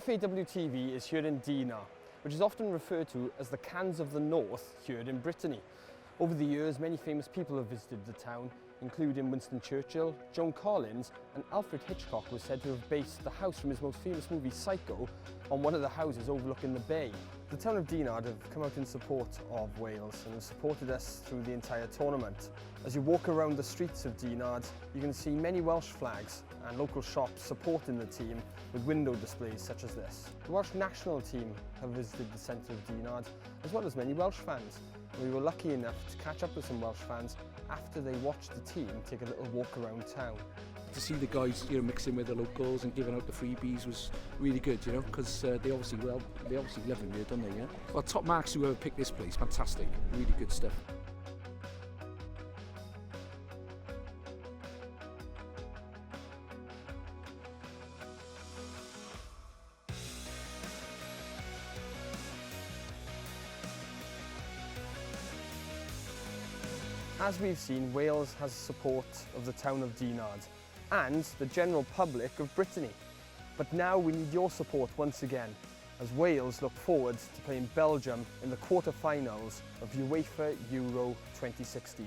FAWTV is here in Dinard, which is often referred to as the Cans of the North here in Brittany. Over the years, many famous people have visited the town, including Winston Churchill, Joan Collins, and Alfred Hitchcock was said to have based the house from his most famous movie Psycho on one of the houses overlooking the bay. The town of Dinard have come out in support of Wales and have supported us through the entire tournament. As you walk around the streets of Dinard, you can see many Welsh flags and local shops supporting the team with window displays such as this. The Welsh national team have visited the centre of Dinard, as well as many Welsh fans. We were lucky enough to catch up with some Welsh fans after they watched the team take a little walk around town. To see the guys, mixing with the locals and giving out the freebies was really good, because they obviously love it here, don't they? Yeah. Well, top marks to whoever picked this place. Fantastic, really good stuff. As we've seen, Wales has support of the town of Dinard and the general public of Brittany. But now we need your support once again, as Wales look forward to playing Belgium in the quarter-finals of UEFA Euro 2016.